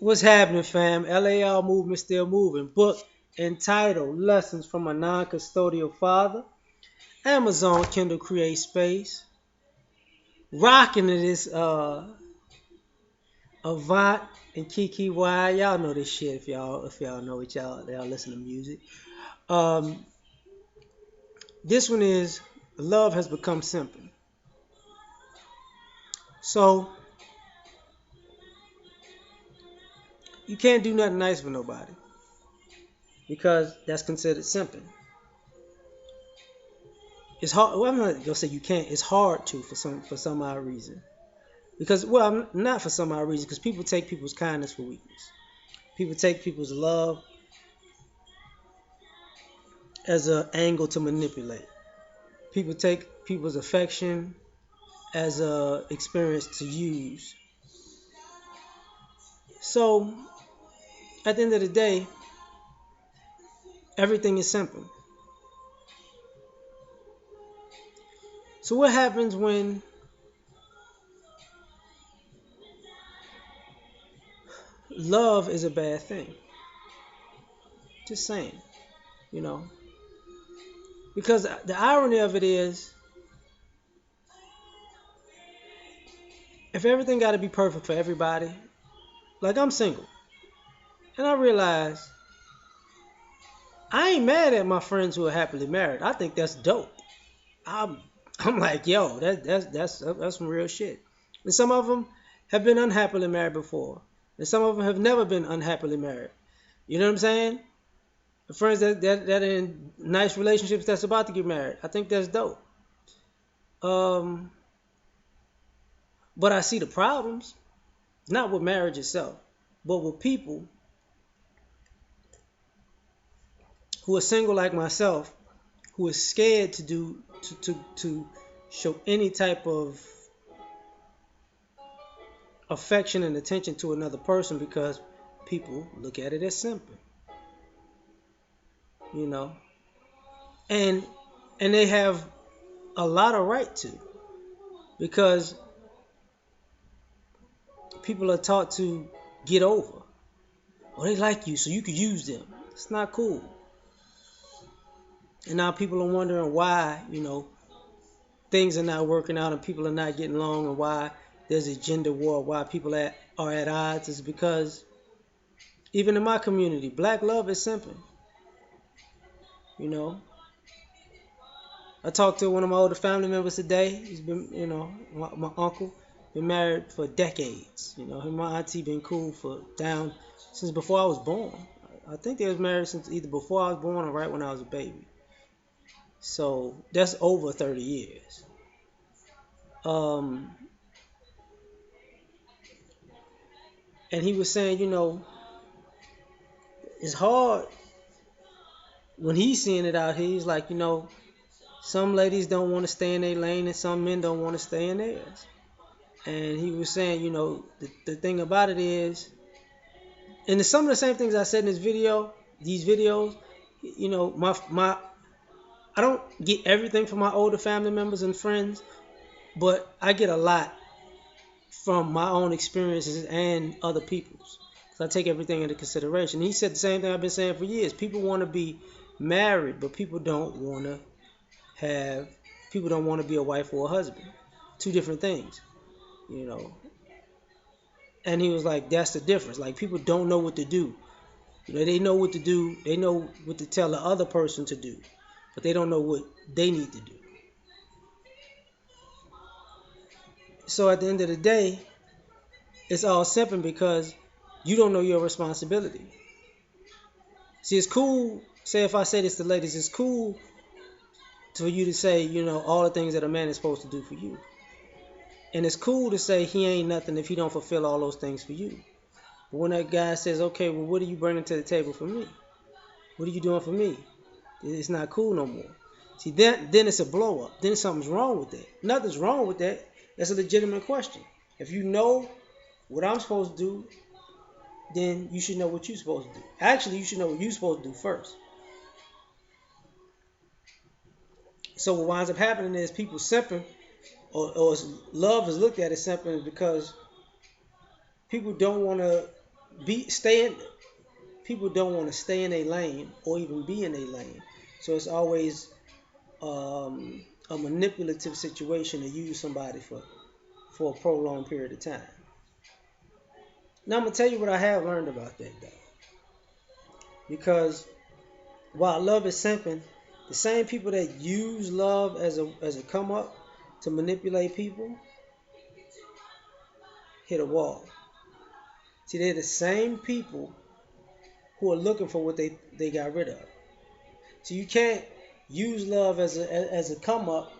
What's happening, fam? L.A.R. movement still moving. Book entitled Lessons from a Non-Custodial Father. Amazon Kindle Create Space. Rocking to this Avant and Kiki Y. Y'all know this shit if y'all know it. Y'all listen to music. Um, this one is Love Has Become Simpin. So you can't do nothing nice for nobody because that's considered simping. It's hard. Well, I'm not gonna say you can't. It's hard to for some odd reason. Because, well, not for some odd reason, because people take people's kindness for weakness. People take people's love as an angle to manipulate. People take people's affection as a experience to use. So, at the end of the day, everything is simple. So, what happens when love is a bad thing? Just saying, you know. Because the irony of it is, if everything got to be perfect for everybody, like I'm single, and I realize I ain't mad at my friends who are happily married. I think that's dope. I'm I'm like, yo, that's some real shit. And some of them have been unhappily married before, and some of them have never been unhappily married. You know what I'm saying? The friends that are in nice relationships that's about to get married. I think that's dope. Um, but I see the problems, not with marriage itself, but with people who are single like myself, who are scared to do to show any type of affection and attention to another person because people look at it as simple, you know, and and they have a lot of right to because people are taught to get over. Or they like you, so you could use them. It's not cool. And now people are wondering why, things are not working out and people are not getting along and why there's a gender war, why people are at odds is because even in my community, black love is simple. You know, I talked to one of my older family members today. He's been, my uncle, been married for decades. Him and my auntie been cool for down since before I was born. I think they was married since either before I was born or right when I was a baby. So that's over 30 years. Um, and he was saying, it's hard when he's seeing it out here. He's like, some ladies don't want to stay in their lane and some men don't want to stay in theirs. And he was saying, the thing about it is, and some of the same things I said in these videos, my I don't get everything from my older family members and friends, but I get a lot from my own experiences and other people's. So I take everything into consideration. He said the same thing I've been saying for years. People want to be married, but have people don't want to be a wife or a husband. Two different things, you know. And he was like, that's the difference. Like people don't know what to do. They know what to do. They know what to tell the other person to do, but they don't know what they need to do. So at the end of the day, it's all simple because you don't know your responsibility. See, it's cool. Say if I say this to ladies, it's cool for you to say, all the things that a man is supposed to do for you. And it's cool to say he ain't nothing if he don't fulfill all those things for you. But when that guy says, okay, well, what are you bringing to the table for me? What are you doing for me? It's not cool no more. See, then it's a blow up. Then something's wrong with that. Nothing's wrong with that. That's a legitimate question. If you know what I'm supposed to do, then you should know what you're supposed to do. Actually, you should know what you're supposed to do first. So what winds up happening is people simping, or love is looked at as simping because people don't want to be stay in. People don't want to stay in a lane or even be in a lane. So it's always a manipulative situation to use somebody for a prolonged period of time. Now I'm gonna tell you what I have learned about that though, because while love is simping, the same people that use love as a come up to manipulate people hit a wall. See, they're the same people who are looking for what they got rid of. So you can't use love as a come up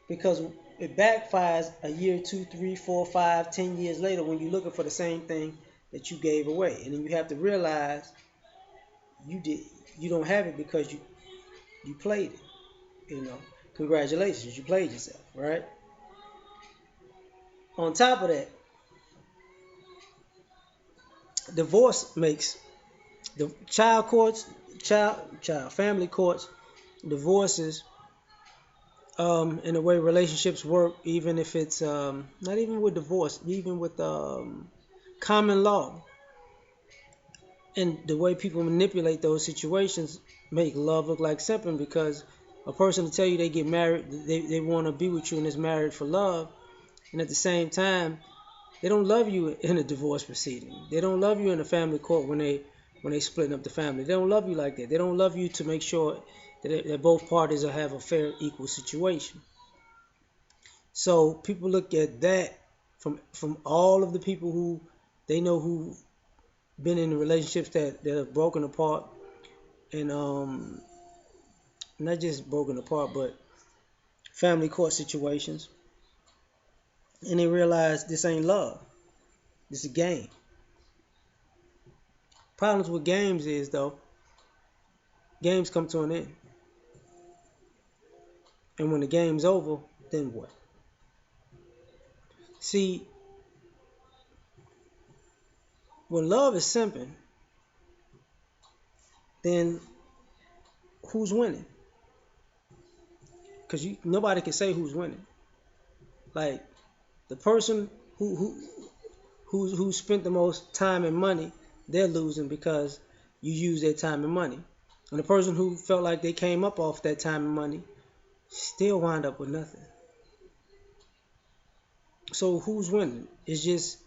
because it backfires a year, 2, 3, 4, 5, 10 years later when you're looking for the same thing that you gave away, and then you have to realize you did you don't have it because you played it. You know, congratulations, you played yourself, right? On top of that, divorce makes the child courts, child family courts, divorces, in the way relationships work, even if it's not even with divorce, even with common law, and the way people manipulate those situations make love look like something because a person to tell you they get married, they want to be with you and is married for love, and at the same time they don't love you in a divorce proceeding. They don't love you in a family court when they splitting up the family. They don't love you like that. They don't love you to make sure that both parties will have a fair, equal situation. So people look at that from all of the people who they know who been in relationships that have broken apart, and not just broken apart but family court situations, and they realize this ain't love. This is a game. Problems with games is though, games come to an end. And when the game's over, then what? See, when love is simping, then who's winning? Because nobody can say who's winning. Like the person who spent the most time and money, they're losing because you use their time and money. And the person who felt like they came up off that time and money still wind up with nothing. So who's winning? It's just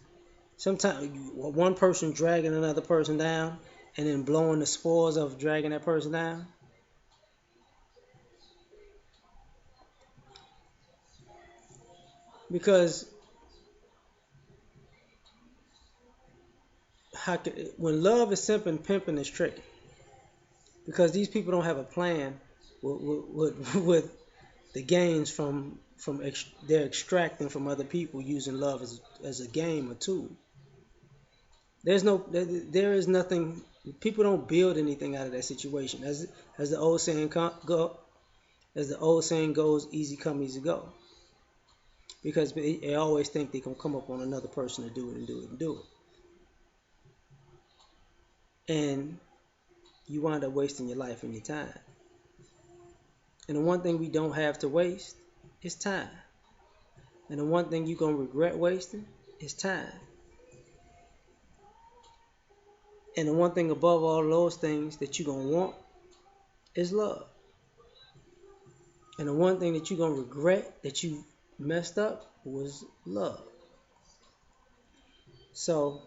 sometimes one person dragging another person down and then blowing the spores of dragging that person down. Because when love is simple and pimping is tricky. Because these people don't have a plan with the gains they're extracting from other people using love as a game or tool. There is nothing. People don't build anything out of that situation. As the old saying goes, easy come, easy go. Because they always think they can come up on another person to do it and do it and do it, and you wind up wasting your life and your time. And the one thing we don't have to waste is time. And the one thing you're gonna regret wasting is time. And the one thing above all those things that you're gonna want is love. And the one thing that you're gonna regret that you messed up was love. So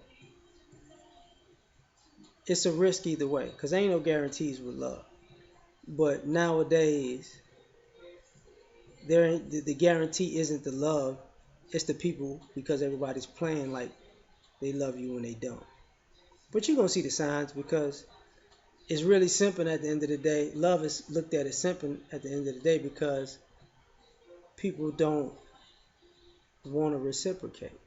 it's a risk either way, because there ain't no guarantees with love. But nowadays, the guarantee isn't the love, it's the people, because everybody's playing like they love you when they don't. But you're gonna see the signs because it's really simple at the end of the day. Love is looked at as simple at the end of the day because people don't want to reciprocate.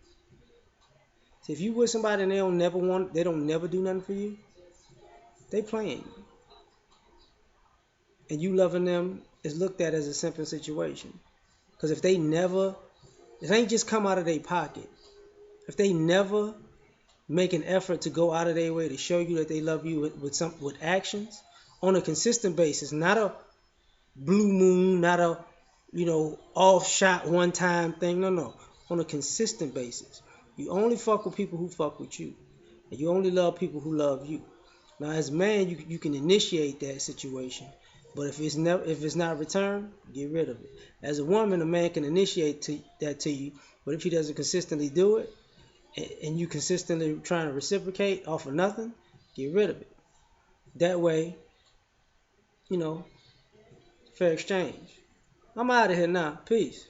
See, if you with somebody and they don't never do nothing for you, they playing you. And you loving them is looked at as a simple situation. Because if it ain't just come out of their pocket. If they never make an effort to go out of their way to show you that they love you with actions on a consistent basis, not a blue moon, not a off shot one time thing. No, on a consistent basis. You only fuck with people who fuck with you. And you only love people who love you. Now, as a man, you can initiate that situation, but if it's not returned, get rid of it. As a woman, a man can initiate that to you, but if he doesn't consistently do it, and you consistently trying to reciprocate off of nothing, get rid of it. That way, you know, fair exchange. I'm out of here now. Peace.